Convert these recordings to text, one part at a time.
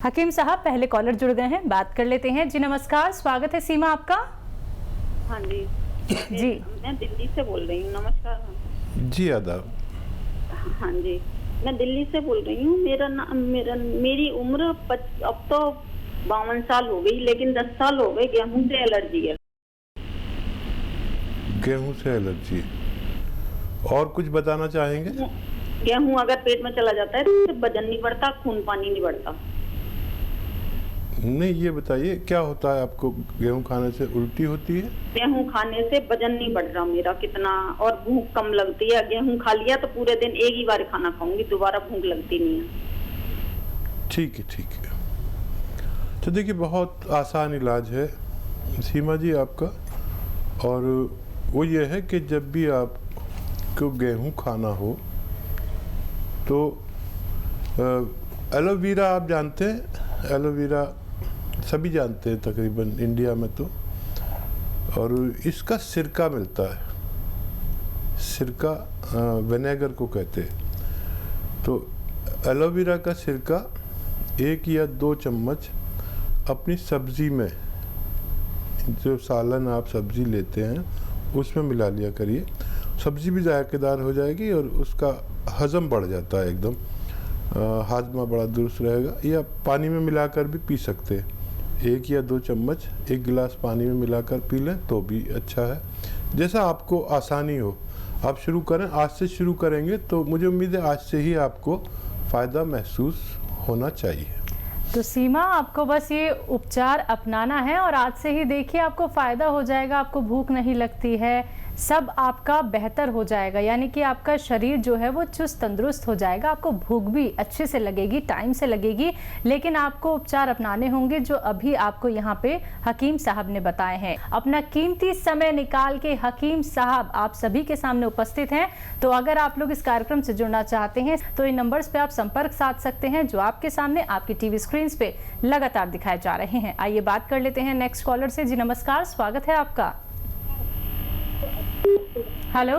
हकीम साहब पहले कॉलर जुड़ गए हैं, बात कर लेते हैं। जी नमस्कार, स्वागत है सीमा आपका। हाँ जी जी मैं दिल्ली से बोल रही हूँ। नमस्कार। जी आदाब। हाँ जी मैं दिल्ली से बोल रही हूँ। मेरी उम्र अब तो 52 साल हो गई, लेकिन 10 साल हो गए गेहूं से एलर्जी है। गेहूं से एलर्जी, और कुछ बताना चाहेंगे? गेहूं अगर पेट में चला जाता है तो वजन नहीं बढ़ता, खून पानी नहीं बढ़ता। नहीं, ये बताइए क्या होता है आपको? गेहूं खाने से उल्टी होती है? गेहूं खाने से वजन नहीं बढ़ रहा मेरा कितना, और भूख कम लगती है। गेहूं खा लिया तो पूरे दिन एक ही बार खाना खाऊंगी, दोबारा भूख लगती नहीं है। ठीक है, ठीक है। तो देखिए, बहुत आसान इलाज है सीमा जी आपका, और वो ये है कि जब भी आपको गेहूं खाना हो तो एलोवेरा, आप जानते हैं एलोवेरा, सभी जानते हैं तकरीबन इंडिया में तो, और इसका सिरका मिलता है। सिरका विनेगर को कहते हैं। तो एलोवेरा का सिरका 1 या 2 चम्मच अपनी सब्ज़ी में, जो सालन आप सब्ज़ी लेते हैं उसमें मिला लिया करिए। सब्ज़ी भी जायकेदार हो जाएगी और उसका हज़म बढ़ जाता है एकदम, हाजमा बड़ा दुरुस्त रहेगा। या पानी में मिलाकर भी पी सकते हैं। 1 या 2 चम्मच 1 गिलास पानी में मिलाकर पी लें तो भी अच्छा है। जैसा आपको आसानी हो आप शुरू करें। आज से शुरू करेंगे तो मुझे उम्मीद है आज से ही आपको फ़ायदा महसूस होना चाहिए। तो सीमा, आपको बस ये उपचार अपनाना है और आज से ही देखिए आपको फ़ायदा हो जाएगा। आपको भूख नहीं लगती है, सब आपका बेहतर हो जाएगा, यानी कि आपका शरीर जो है वो चुस्त तंदुरुस्त हो जाएगा। आपको भूख भी अच्छे से लगेगी, टाइम से लगेगी, लेकिन आपको उपचार अपनाने होंगे जो अभी आपको यहाँ पे हकीम साहब ने बताए हैं। अपना कीमती समय निकाल के हकीम साहब आप सभी के सामने उपस्थित हैं। तो अगर आप लोग इस कार्यक्रम से जुड़ना चाहते हैं तो इन नंबर्स पे आप संपर्क साध सकते हैं जो आपके सामने आपकी टीवी स्क्रीन पे लगातार दिखाए जा रहे हैं। आइए बात कर लेते हैं नेक्स्ट कॉलर से। जी नमस्कार, स्वागत है आपका। हेलो,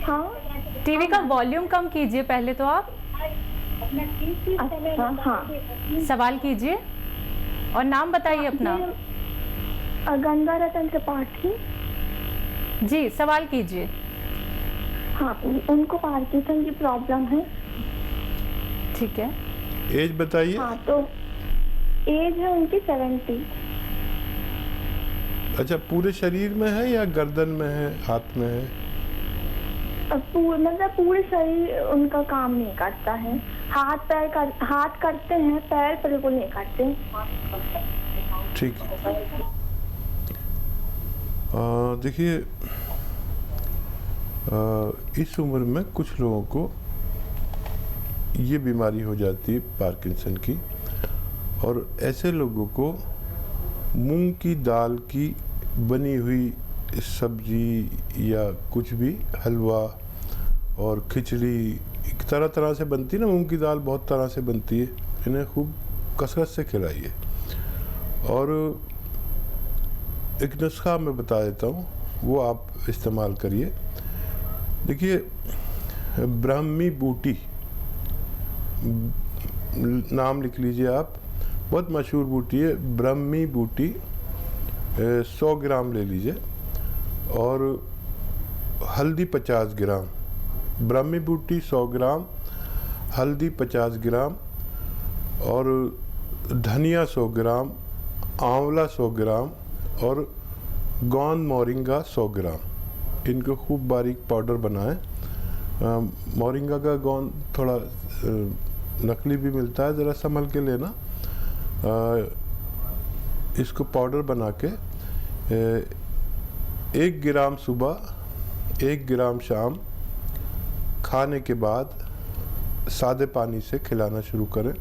हाँ, टीवी का वॉल्यूम कम कीजिए पहले तो आप। अच्छा, हाँ। सवाल कीजिए और नाम बताइए अपना। गंगा रतन त्रिपाठी। जी सवाल कीजिए। हाँ, उनको पार्किंसन की प्रॉब्लम है। ठीक है, एज बताइए। हाँ, तो एज है उनकी 70। अच्छा, पूरे शरीर में है या गर्दन में है, हाथ में है? मतलब पूरे शरीर उनका काम नहीं करता है। हाथ करते हैं, पैर बिल्कुल नहीं करते। ठीक है। देखिए, इस उम्र में कुछ लोगों को ये बीमारी हो जाती है पार्किंसन की, और ऐसे लोगों को मूंग की दाल की बनी हुई सब्जी या कुछ भी, हलवा और खिचड़ी, तरह तरह से बनती है ना, मूंग की दाल बहुत तरह से बनती है, इन्हें खूब कसरत से खिलाइए। और एक नुस्खा मैं बता देता हूँ, वो आप इस्तेमाल करिए। देखिए, ब्राह्मी बूटी नाम लिख लीजिए आप, बहुत मशहूर बूटी है ब्राह्मी बूटी। 100 ग्राम ले लीजिए, और हल्दी 50 ग्राम। ब्राह्मी बूटी 100 ग्राम, हल्दी 50 ग्राम, और धनिया 100 ग्राम, आंवला 100 ग्राम, और गोंद मोरिंगा 100 ग्राम। इनको खूब बारीक पाउडर बनाएं। मोरिंगा का गोंद थोड़ा नकली भी मिलता है, ज़रा संभल के लेना। इसको पाउडर बना के 1 ग्राम सुबह, 1 ग्राम शाम, खाने के बाद सादे पानी से खिलाना शुरू करें।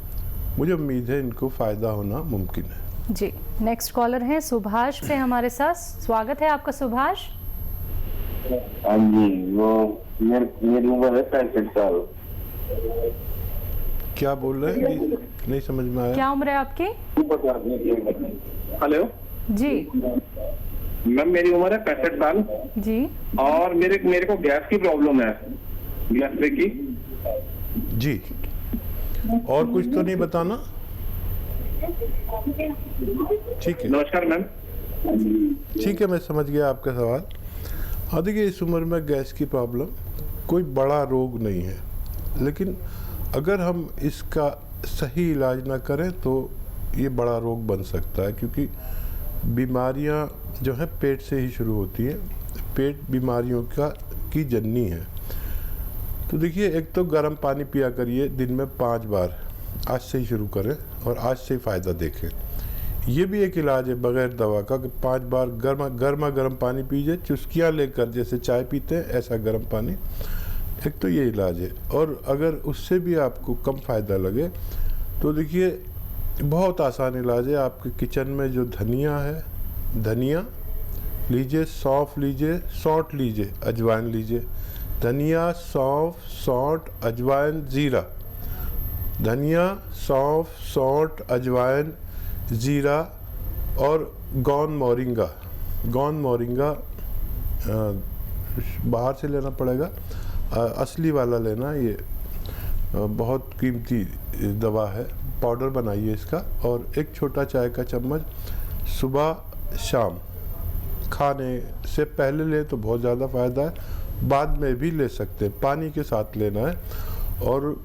मुझे उम्मीद है इनको फ़ायदा होना मुमकिन है। जी नेक्स्ट कॉलर हैं सुभाष से हमारे साथ। स्वागत है आपका सुभाष। हाँ जी, वो मेरी उम्र है 65 साल। क्या बोल रहे हैं? नहीं समझ में आया। क्या उम्र है आपकी? हेलो जी मैम, मेरी उम्र है 65 साल जी। और मेरे को गैस की प्रॉब्लम है, गैस की। जी, और कुछ तो नहीं बताना? ठीक है, नमस्कार मैम। ठीक है, मैं समझ गया आपका सवाल। हाँ देखिए, इस उम्र में गैस की प्रॉब्लम कोई बड़ा रोग नहीं है, लेकिन अगर हम इसका सही इलाज ना करें तो ये बड़ा रोग बन सकता है, क्योंकि बीमारियां जो हैं पेट से ही शुरू होती हैं। पेट बीमारियों की जननी है। तो देखिए, एक तो गर्म पानी पिया करिए दिन में 5 बार, आज से ही शुरू करें और आज से ही फ़ायदा देखें। ये भी एक इलाज है बगैर दवा का कि 5 बार गर्म पानी पीजिए, चुस्कियाँ लेकर, जैसे चाय पीते हैं ऐसा गर्म पानी। एक तो ये इलाज है। और अगर उससे भी आपको कम फ़ायदा लगे तो देखिए, बहुत आसान इलाज है। आपके किचन में जो धनिया है, धनिया लीजिए, सौंफ लीजिए, सौंठ लीजिए, अजवाइन लीजिए। धनिया, सौंफ, सौंठ, अजवाइन, ज़ीरा। धनिया, सौंफ, सौंठ, अजवाइन, ज़ीरा और गौन मोरिंगा। गौन मोरिंगा बाहर से लेना पड़ेगा, असली वाला लेना। ये बहुत कीमती दवा है। पाउडर बनाइए इसका और एक छोटा चाय का चम्मच सुबह शाम खाने से पहले ले तो बहुत ज़्यादा फ़ायदा है, बाद में भी ले सकते हैं। पानी के साथ लेना है और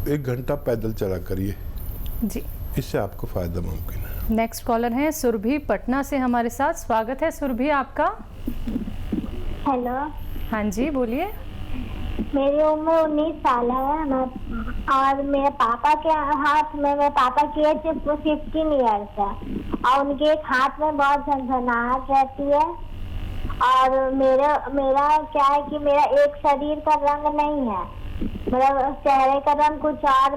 1 घंटा पैदल चला करिए जी, इससे आपको फ़ायदा मुमकिन है। नेक्स्ट कॉलर हैं सुरभि पटना से हमारे साथ। स्वागत है सुरभि आपका। हेलो, हाँ जी, बोलिए। मेरी उम्र 19 साल है और मेरे पापा के हाथ में, मेरे पापा की एज 15 ईयर्स है और उनके एक हाथ में बहुत झनझनाहट रहती है। और मेरा क्या है कि मेरा एक शरीर का रंग नहीं है, मेरा चेहरे का रंग कुछ और,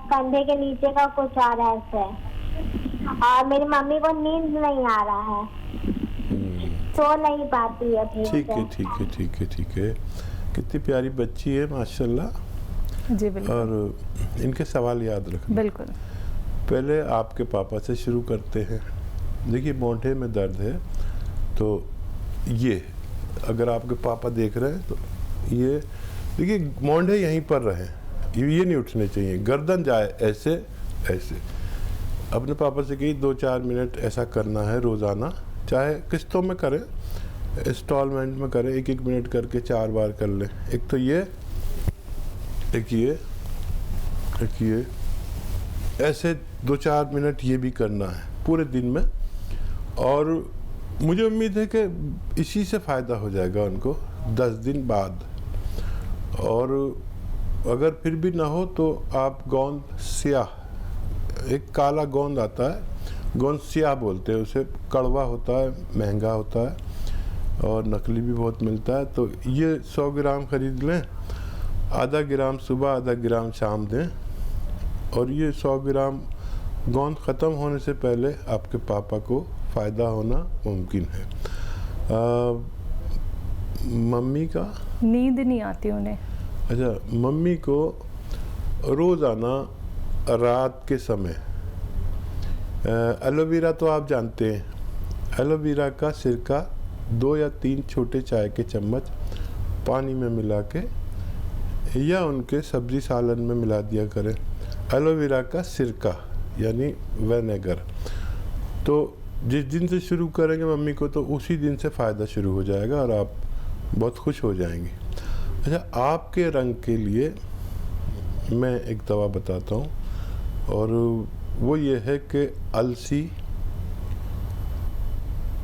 कंधे के नीचे का कुछ और ऐसे। और मेरी मम्मी को नींद नहीं आ रहा है, सो नहीं पाती है ठीक है। ठीक है। कितनी प्यारी बच्ची है माशाल्लाह। जी बिल्कुल। और इनके सवाल याद रखना। बिल्कुल। पहले आपके पापा से शुरू करते हैं। देखिए, मोढे में दर्द है तो ये, अगर आपके पापा देख रहे हैं तो ये देखिए, मोढे यहीं पर रहें, ये नहीं उठने चाहिए। गर्दन जाए ऐसे ऐसे। अपने पापा से कही 2-4 मिनट ऐसा करना है रोज़ाना, चाहे किस्तों में करें, इंस्टॉलमेंट में करें, 1-1 मिनट करके 4 बार कर लें। एक तो ये, एक ये ऐसे 2-4 मिनट ये भी करना है पूरे दिन में। और मुझे उम्मीद है कि इसी से फ़ायदा हो जाएगा उनको 10 दिन बाद। और अगर फिर भी ना हो तो आप गोंद स्याह, एक काला गोंद आता है, गोंद स्याह बोलते हैं उसे, कड़वा होता है, महंगा होता है और नकली भी बहुत मिलता है। तो ये 100 ग्राम खरीद लें, आधा ग्राम सुबह, आधा ग्राम शाम दें। और ये 100 ग्राम गोंद ख़त्म होने से पहले आपके पापा को फ़ायदा होना मुमकिन है। मम्मी का नींद नहीं आती उन्हें। अच्छा, मम्मी को रोज़ाना रात के समय एलोवेरा तो आप जानते हैं, एलोवेरा का सिरका 2 या 3 छोटे चाय के चम्मच पानी में मिला के या उनके सब्जी सालन में मिला दिया करें। एलोवेरा का सिरका यानी विनेगर। तो जिस दिन से शुरू करेंगे मम्मी को तो उसी दिन से फ़ायदा शुरू हो जाएगा और आप बहुत खुश हो जाएंगी। अच्छा, आपके रंग के लिए मैं एक दवा बताता हूँ और वो ये है कि अलसी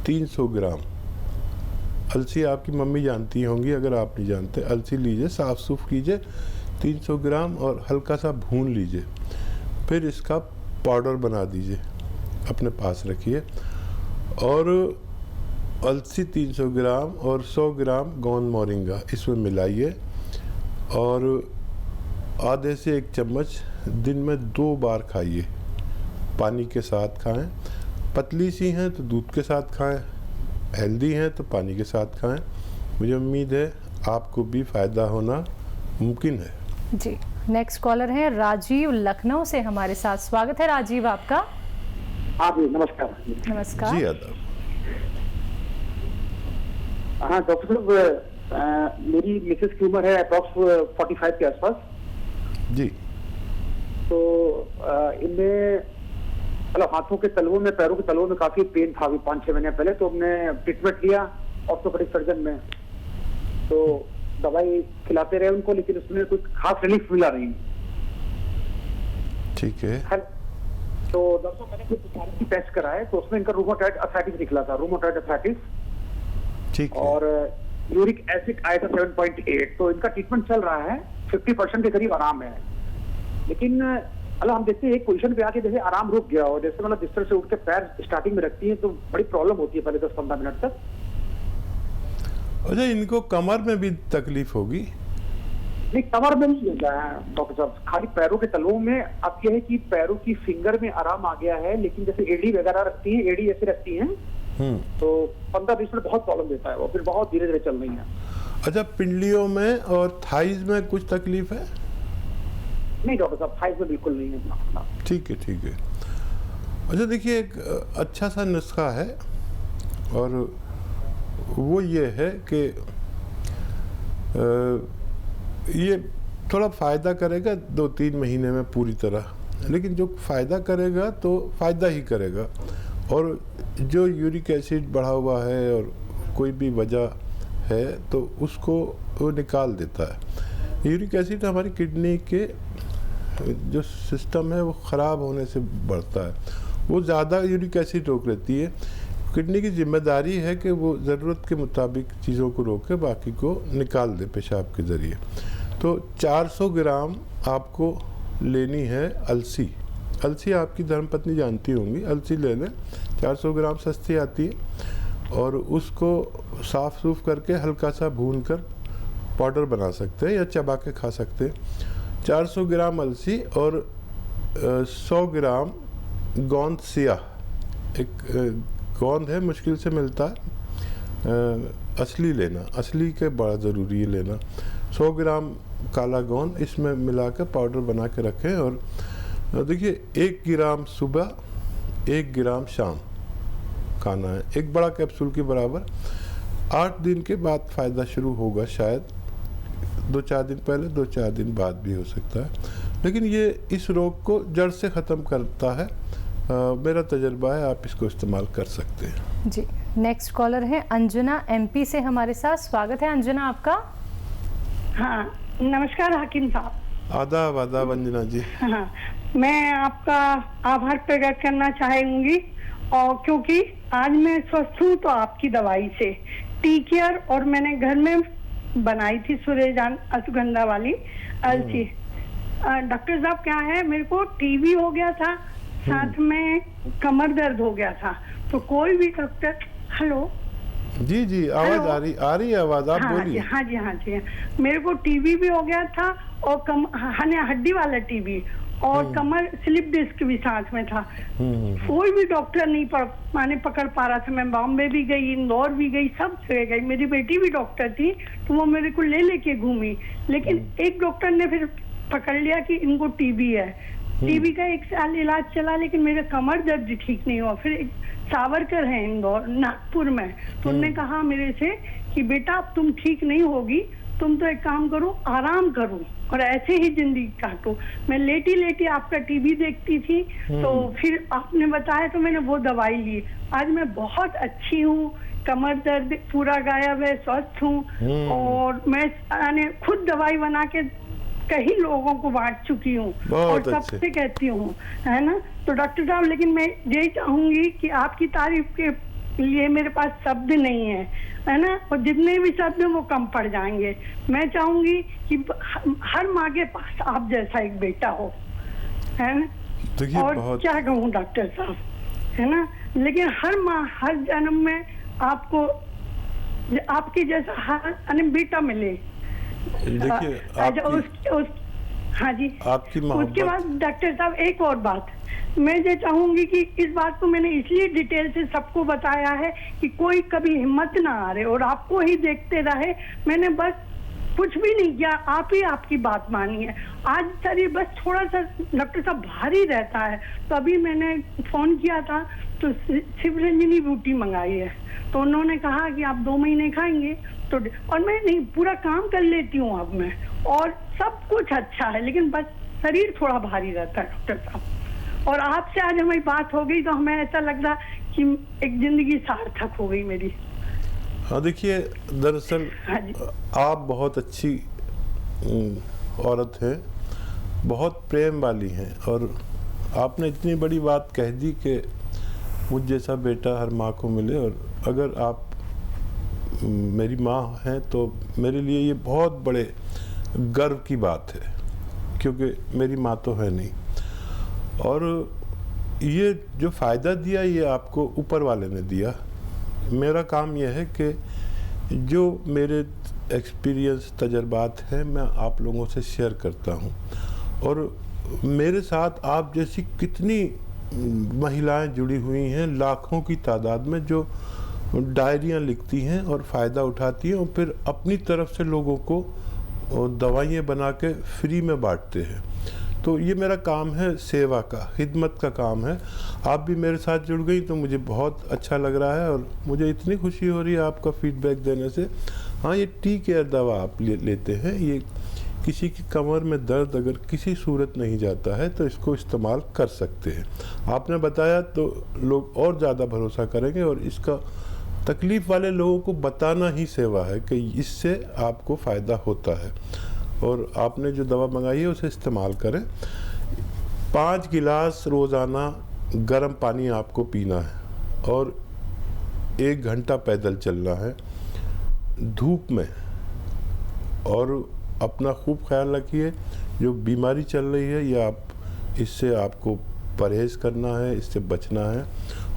300 ग्राम। अलसी आपकी मम्मी जानती होंगी, अगर आप नहीं जानते, अलसी लीजिए, साफ़ सूफ कीजिए 300 ग्राम और हल्का सा भून लीजिए। फिर इसका पाउडर बना दीजिए, अपने पास रखिए। और अलसी 300 ग्राम और 100 ग्राम गोंद मोरिंगा इसमें मिलाइए और आधे से 1 चम्मच दिन में 2 बार खाइए। पानी के साथ खाएं। पतली सी हैं तो दूध के साथ खाएं, हेल्दी हैं तो पानी के साथ खाएं। मुझे उम्मीद है आपको भी फ़ायदा होना मुमकिन है। जी, नेक्स्ट कॉलर हैं राजीव लखनऊ से हमारे साथ। स्वागत है राजीव आपका। हाँ जी, नमस्कार। नमस्कार जी, आदाब। हाँ डॉक्टर साहब, मेरी मिसेस की उम्र है अप्रॉक्स 45 के आसपास। जी। तो इनमें मतलब हाथों के तलवों में, पैरों के तलवों में काफी पेन था अभी 5-6 महीने पहले, तो हमने ट्रीटमेंट लिया ऑर्थोपेडिक सर्जन में, तो दवाई खिलाते रहे उनको, लेकिन उसमें कुछ खास रिलीफ मिला नहीं। ठीक है। तो दोस्तों मैंने कुछ टेस्ट कराए, तो उसमें इनका रूमेटॉइड आर्थराइटिस निकला था, रूमेटॉइड आर्थराइटिस। ठीक है। और यूरिक एसिड आया था 7.8, तो इनका ट्रीटमेंट चल रहा है, 50% के करीब आराम है। लेकिन मतलब हम देखते हैं एक पोजीशन पे आके जैसे आराम रुक गया, और जैसे मतलब बिस्तर से उठ के पैर स्टार्टिंग में रखती है तो बड़ी प्रॉब्लम होती है पहले 10-15 मिनट तक। अच्छा, इनको कमर में भी तकलीफ होगी? नहीं, कमर में नहीं होता है डॉक्टर साहब, खाली पैरों के तलवों में। अब यह है कि पैरों की फिंगर में आराम आ गया है, लेकिन जैसे एड़ी वगैरह रखती है, एड़ी ऐसे रखती है, तो 15-20 मिनट बहुत प्रॉब्लम देता है, वो फिर बहुत धीरे धीरे चल रही है। अच्छा, पिंडलियों में और थाइज में कुछ तकलीफ है? नहीं डॉक्टर साहब, थाइज में बिल्कुल नहीं है। ठीक है, ठीक है। अच्छा देखिए, एक अच्छा सा नुस्खा है, और वो ये है कि ये थोड़ा फ़ायदा करेगा 2-3 महीने में पूरी तरह, लेकिन जो फ़ायदा करेगा तो फ़ायदा ही करेगा, और जो यूरिक एसिड बढ़ा हुआ है और कोई भी वजह है तो उसको वो निकाल देता है। यूरिक एसिड हमारी किडनी के जो सिस्टम है वो ख़राब होने से बढ़ता है, वो ज़्यादा यूरिक एसिड रोक लेती है। किडनी की जिम्मेदारी है कि वो ज़रूरत के मुताबिक चीज़ों को रोके, बाकी को निकाल दे पेशाब के ज़रिए। तो 400 ग्राम आपको लेनी है अलसी। अलसी आपकी धर्मपत्नी जानती होंगी, अलसी ले लें, 400 ग्राम सस्ती आती है, और उसको साफ़ सूफ करके हल्का सा भून कर पाउडर बना सकते हैं या चबा के खा सकते हैं। 400 ग्राम अलसी और 100 ग्राम गोंद सिया, एक गोंद है, मुश्किल से मिलता है, असली लेना, असली के बड़ा ज़रूरी है लेना। 100 ग्राम काला गोंद इसमें मिला कर पाउडर बना के रखें, और देखिए 1 ग्राम सुबह 1 ग्राम शाम खाना है, एक बड़ा कैप्सूल के बराबर। 8 दिन के बाद फ़ायदा शुरू होगा, शायद 2-4 दिन पहले, 2-4 दिन बाद भी हो सकता है, लेकिन ये इस रोग को जड़ से ख़त्म करता है। मेरा तजर्बा है, आप इसको इस्तेमाल कर सकते हैं। जी, नेक्स्ट कॉलर है अंजुना MP से हमारे साथ। स्वागत है अंजुना आपका। हाँ, नमस्कार हकीम साहब। आदाब आदाब अंजना जी। हाँ, मैं आपका आभार प्रकट करना चाहूंगी, और क्योंकि आज मैं स्वस्थ हूँ तो आपकी दवाई से, टी केयर, और मैंने घर में बनाई थी सुरेजान अश्वगंधा वाली अलसी। डॉक्टर साहब क्या है, मेरे को टीबी हो गया था, साथ में कमर दर्द हो गया था, तो कोई भी डॉक्टर, हेलो जी जी, आवाज आ रही है आवाज, आप बोलिए। हाँ जी, मेरे को टीबी भी हो गया था, और हड्डी वाला टीबी, और कमर स्लिप डिस्क भी साथ में था। कोई भी डॉक्टर नहीं पकड़ पा रहा था। मैं बॉम्बे भी गई, इंदौर भी गई, सब जगह गई। मेरी बेटी भी डॉक्टर थी, तो वो मेरे को लेके घूमी, लेकिन एक डॉक्टर ने फिर पकड़ लिया कि इनको टीबी है। टीबी का 1 साल इलाज चला, लेकिन मेरा कमर दर्द ठीक नहीं हुआ। फिर एक सावरकर है इंदौर, नागपुर में, तो उन्होंने कहा मेरे से कि बेटा अब तुम ठीक नहीं होगी, तुम तो एक काम करो, आराम करो और ऐसे ही जिंदगी काटो। मैं लेटी लेटी आपका टीवी देखती थी, तो फिर आपने बताया तो मैंने वो दवाई ली। आज मैं बहुत अच्छी हूँ, कमर दर्द पूरा गायब है, स्वस्थ हूँ, और मैं खुद दवाई बना के कई लोगों को बांट चुकी हूँ और सबसे कहती हूँ, है ना। तो डॉक्टर साहब, लेकिन मैं यही चाहूंगी कि आपकी तारीफ के लिए मेरे पास शब्द नहीं है ना, और जितने भी शब्द हैं वो कम पड़ जाएंगे। मैं चाहूंगी कि हर माँ के पास आप जैसा एक बेटा हो, है ना। और क्या कहूँ डॉक्टर साहब, है ना, लेकिन हर माँ हर जन्म में आपको आपके जैसा हर बेटा मिले। देखिए हाँ जी, आपकी उसके बाद डॉक्टर साहब एक और बात मैं ये चाहूंगी कि इस बात को मैंने इसलिए डिटेल से सबको बताया है कि कोई कभी हिम्मत ना हारे और आपको ही देखते रहे। मैंने बस कुछ भी नहीं किया, आप ही आपकी बात मानी है। आज शरीर बस थोड़ा सा डॉक्टर साहब भारी रहता है, तो अभी मैंने फोन किया था तो शिवरंजनी बूटी मंगाई है, तो उन्होंने कहा कि आप 2 महीने खाएंगे तो, और मैं नहीं पूरा काम कर लेती हूँ अब मैं, और सब कुछ अच्छा है, लेकिन बस शरीर थोड़ा भारी रहता है डॉक्टर साहब। और आपसे आज हमारी बात हो गई तो हमें ऐसा लग रहा कि एक जिंदगी सार्थक हो गई मेरी। हाँ देखिए, दरअसल हाँ जी। आप बहुत अच्छी औरत हैं, बहुत प्रेम वाली हैं, और आपने इतनी बड़ी बात कह दी कि मुझ जैसा बेटा हर माँ को मिले। और अगर आप मेरी माँ हैं तो मेरे लिए ये बहुत बड़े गर्व की बात है, क्योंकि मेरी माँ तो है नहीं। और ये जो फ़ायदा दिया ये आपको ऊपर वाले ने दिया। मेरा काम यह है कि जो मेरे एक्सपीरियंस तजर्बात हैं मैं आप लोगों से शेयर करता हूँ। और मेरे साथ आप जैसी कितनी महिलाएं जुड़ी हुई हैं, लाखों की तादाद में, जो डायरियाँ लिखती हैं और फ़ायदा उठाती हैं और फिर अपनी तरफ से लोगों को दवाइयाँ बना के फ्री में बांटते हैं। तो ये मेरा काम है, सेवा का, खिदमत का काम है। आप भी मेरे साथ जुड़ गई तो मुझे बहुत अच्छा लग रहा है और मुझे इतनी खुशी हो रही है आपका फीडबैक देने से। हाँ, ये टी केयर दवा आप लेते हैं, ये किसी की कमर में दर्द अगर किसी सूरत नहीं जाता है तो इसको इस्तेमाल कर सकते हैं। आपने बताया तो लोग और ज़्यादा भरोसा करेंगे, और इसका तकलीफ़ वाले लोगों को बताना ही सेवा है कि इससे आपको फ़ायदा होता है। और आपने जो दवा मंगाई है उसे इस्तेमाल करें। 5 गिलास रोज़ाना गर्म पानी आपको पीना है और 1 घंटा पैदल चलना है धूप में। और अपना खूब ख्याल रखिए, जो बीमारी चल रही है ये इससे आपको परहेज़ करना है, इससे बचना है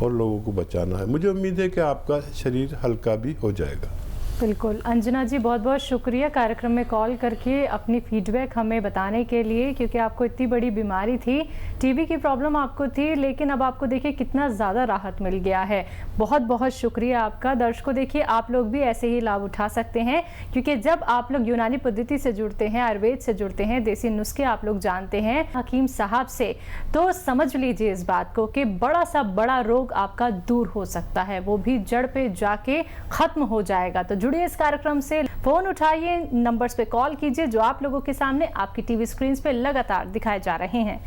और लोगों को बचाना है। मुझे उम्मीद है कि आपका शरीर हल्का भी हो जाएगा। बिल्कुल अंजना जी, बहुत बहुत शुक्रिया कार्यक्रम में कॉल करके अपनी फीडबैक हमें बताने के लिए, क्योंकि आपको इतनी बड़ी बीमारी थी, टीबी की प्रॉब्लम आपको थी, लेकिन अब आपको देखिए कितना ज़्यादा राहत मिल गया है। बहुत बहुत शुक्रिया आपका। दर्शकों देखिए, आप लोग भी ऐसे ही लाभ उठा सकते हैं, क्योंकि जब आप लोग यूनानी पद्धति से जुड़ते हैं, आयुर्वेद से जुड़ते हैं, देसी नुस्खे आप लोग जानते हैं हकीम साहब से, तो समझ लीजिए इस बात को कि बड़ा सा बड़ा रोग आपका दूर हो सकता है, वो भी जड़ पे जाके खत्म हो जाएगा। तो जुड़िए इस कार्यक्रम से, फोन उठाइए, नंबर्स पे कॉल कीजिए जो आप लोगों के सामने आपकी टीवी स्क्रीन पे लगातार दिखाए जा रहे हैं।